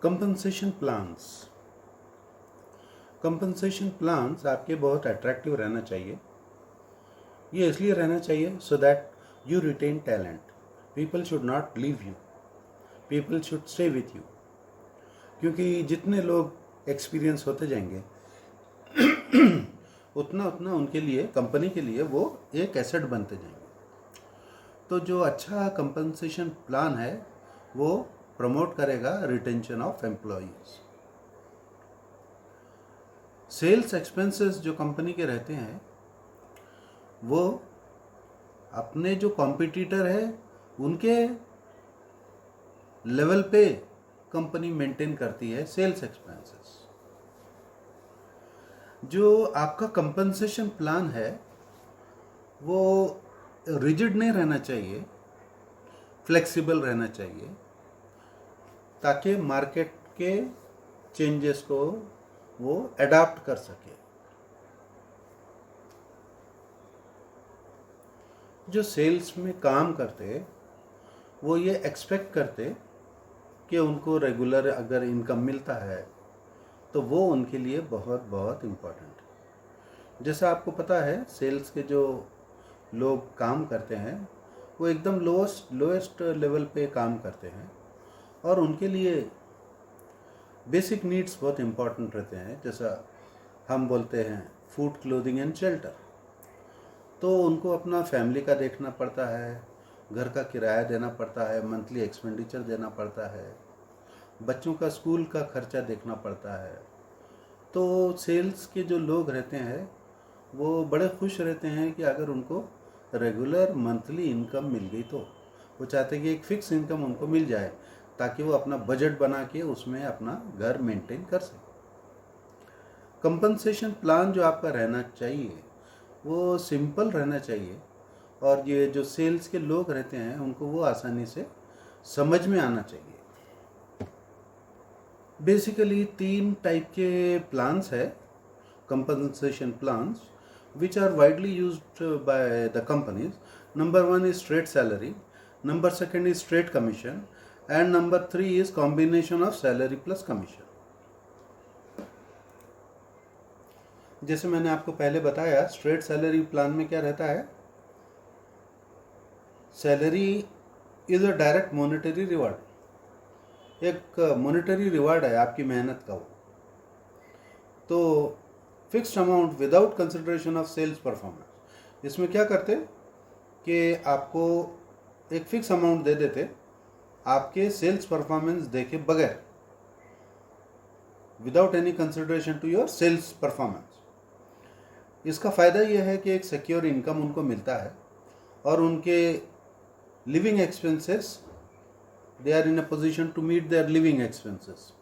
Compensation plans. Compensation plans आपके बहुत attractive रहना चाहिए। ये इसलिए रहना चाहिए so that you retain talent. People should not leave you, people should stay with you. क्योंकि जितने लोग एक्सपीरियंस होते जाएंगे उतना उतना उनके लिए, कंपनी के लिए वो एक एसेट बनते जाएंगे। तो जो अच्छा कंपनसेशन प्लान है वो प्रमोट करेगा retention of employees. Sales expenses जो कंपनी के रहते हैं वो अपने जो कॉम्पिटिटर है उनके लेवल पे कंपनी मेंटेन करती है सेल्स एक्सपेंसेस। जो आपका कंपनसेशन प्लान है वो रिजिड नहीं रहना चाहिए, फ्लेक्सिबल रहना चाहिए, ताकि मार्केट के चेंजेस को वो अडॉप्ट कर सके। जो सेल्स में काम करते वो ये एक्सपेक्ट करते कि उनको रेगुलर अगर इनकम मिलता है तो वो उनके लिए बहुत बहुत इम्पोर्टेंट है। जैसा आपको पता है सेल्स के जो लोग काम करते हैं वो एकदम लोएस्ट लेवल पे काम करते हैं और उनके लिए बेसिक नीड्स बहुत इम्पोर्टेंट रहते हैं। जैसा हम बोलते हैं फूड, क्लोथिंग एंड शेल्टर। तो उनको अपना फैमिली का देखना पड़ता है, घर का किराया देना पड़ता है, मंथली एक्सपेंडिचर देना पड़ता है, बच्चों का स्कूल का खर्चा देखना पड़ता है। तो सेल्स के जो लोग रहते हैं वो बड़े खुश रहते हैं कि अगर उनको रेगुलर मंथली इनकम मिल गई तो वो चाहते हैं कि एक फिक्स इनकम उनको मिल जाए ताकि वो अपना बजट बना के उसमें अपना घर मेंटेन कर सके। कंपनसेशन प्लान जो आपका रहना चाहिए वो सिंपल रहना चाहिए और ये जो सेल्स के लोग रहते हैं उनको वो आसानी से समझ में आना चाहिए। बेसिकली 3 टाइप के प्लान्स है compensation plans which are widely used by the companies. Number 1 is straight salary, number 2 is straight commission, and number 3 is combination of salary plus commission. जैसे मैंने आपको पहले बताया स्ट्रेट सैलरी प्लान में क्या रहता है, salary is a direct monetary reward. एक मॉनेटरी रिवार्ड है आपकी मेहनत का वो। तो fixed amount without consideration of sales performance. इसमें क्या करते कि आपको एक फिक्स अमाउंट दे देते आपके सेल्स परफॉर्मेंस देखे बगैर, without any consideration to your sales performance. इसका फ़ायदा यह है कि एक सिक्योर इनकम उनको मिलता है और उनके living expenses, they are in a position to meet their living expenses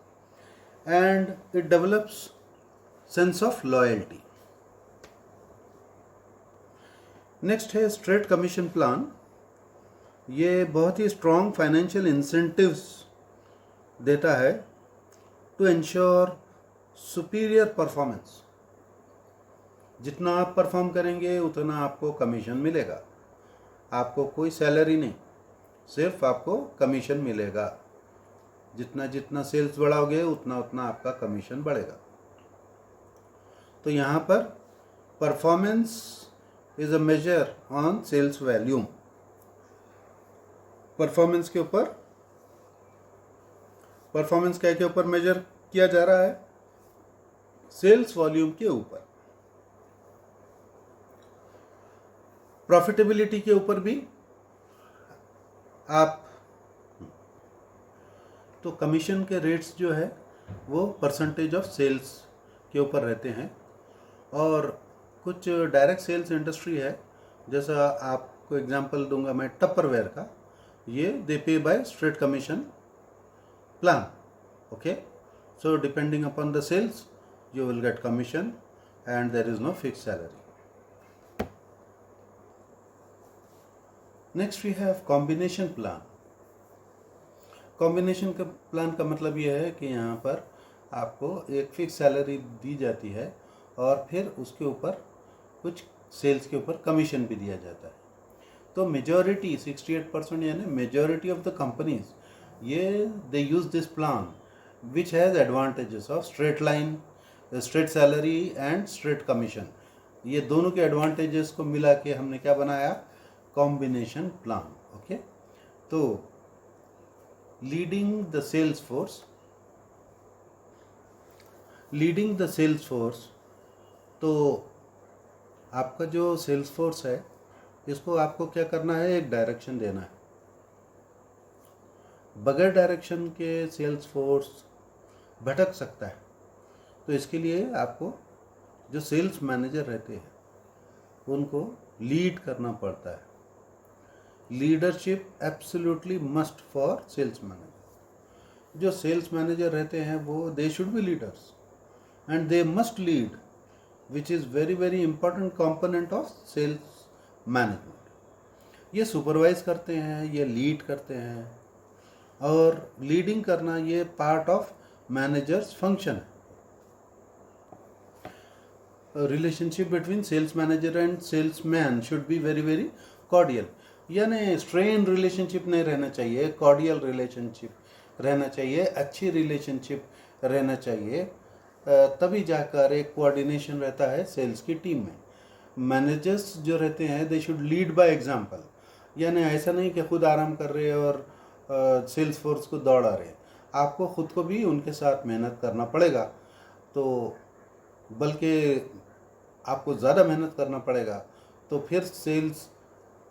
and it develops sense of loyalty. Next है स्ट्रेट कमीशन प्लान। ये बहुत ही स्ट्रॉन्ग फाइनेंशियल इंसेंटिव्स देता है टू एंश्योर सुपीरियर परफॉर्मेंस। जितना आप परफॉर्म करेंगे उतना आपको कमीशन मिलेगा। आपको कोई सैलरी नहीं, सिर्फ आपको कमीशन मिलेगा। जितना जितना सेल्स बढ़ाओगे उतना उतना आपका कमीशन बढ़ेगा। तो यहाँ पर performance is a major on sales volume. Performance के ऊपर, परफॉर्मेंस क्या के ऊपर मेजर किया जा रहा है, सेल्स वॉल्यूम के ऊपर। प्रॉफिटेबिलिटी के ऊपर भी आप, तो कमीशन के रेट्स जो है वो परसेंटेज ऑफ सेल्स के ऊपर रहते हैं। और कुछ डायरेक्ट सेल्स इंडस्ट्री है, जैसा आपको एग्जांपल दूंगा मैं टपरवेयर का, ये they pay by straight commission plan. Okay, so depending upon the sales you will get commission and there is no fix salary. Next we have combination plan. Combination का plan का मतलब ये है कि यहाँ पर आपको एक फिक्स सैलरी दी जाती है और फिर उसके ऊपर कुछ सेल्स के ऊपर कमीशन भी दिया जाता है। तो मेजॉरिटी 68% यानी मेजॉरिटी ऑफ द कंपनीज ये they use this plan which has advantages of straight line, straight salary and straight commission. ये दोनों के एडवांटेजेस को मिला के हमने क्या बनाया, कॉम्बिनेशन प्लान. ओके, तो लीडिंग द सेल्स फोर्स, तो आपका जो सेल्स फोर्स है इसको आपको क्या करना है, एक डायरेक्शन देना है. बगैर डायरेक्शन के सेल्स फोर्स भटक सकता है. तो इसके लिए आपको जो सेल्स मैनेजर रहते हैं उनको लीड करना पड़ता है. Leadership absolutely must for sales manager. जो सेल्स मैनेजर रहते हैं वो they should be leaders and they must lead, which is very very important component of sales management. ये सुपरवाइज करते हैं, ये लीड करते हैं, और लीडिंग करना ये पार्ट ऑफ मैनेजर्स फंक्शन है. Relationship between sales manager and salesman should be very very cordial. यानी स्ट्रेन रिलेशनशिप नहीं रहना चाहिए, कॉर्डियल रिलेशनशिप रहना चाहिए, अच्छी रिलेशनशिप रहना चाहिए. तभी जाकर एक कोऑर्डिनेशन रहता है सेल्स की टीम में. मैनेजर्स जो रहते हैं they should lead by example. यानी ऐसा नहीं कि खुद आराम कर रहे हैं और सेल्स फोर्स को दौड़ा रहे हैं. आपको खुद को भी उनके साथ मेहनत करना पड़ेगा. तो बल्कि आपको ज़्यादा मेहनत करना पड़ेगा. तो फिर सेल्स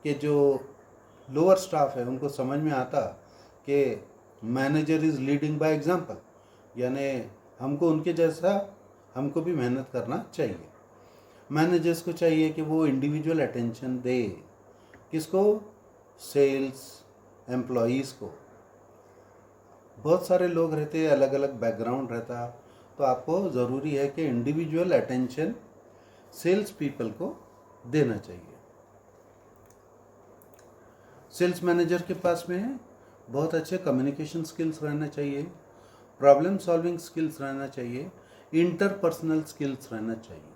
के जो लोअर स्टाफ है उनको समझ में आता कि manager is leading by example, यानी हमको उनके जैसा हमको भी मेहनत करना चाहिए. मैनेजर्स को चाहिए कि वो इंडिविजुअल अटेंशन दे. किसको? सेल्स एम्प्लॉयज़ को. बहुत सारे लोग रहते हैं, अलग अलग बैकग्राउंड रहता, तो आपको ज़रूरी है कि इंडिविजुअल अटेंशन सेल्स पीपल को देना चाहिए. सेल्स मैनेजर के पास में बहुत अच्छे कम्युनिकेशन स्किल्स रहना चाहिए, प्रॉब्लम सॉल्विंग स्किल्स रहना चाहिए, इंटरपर्सनल स्किल्स रहना चाहिए.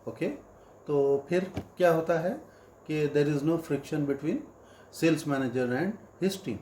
ओके, तो फिर क्या होता है कि there is no friction between sales manager and his team.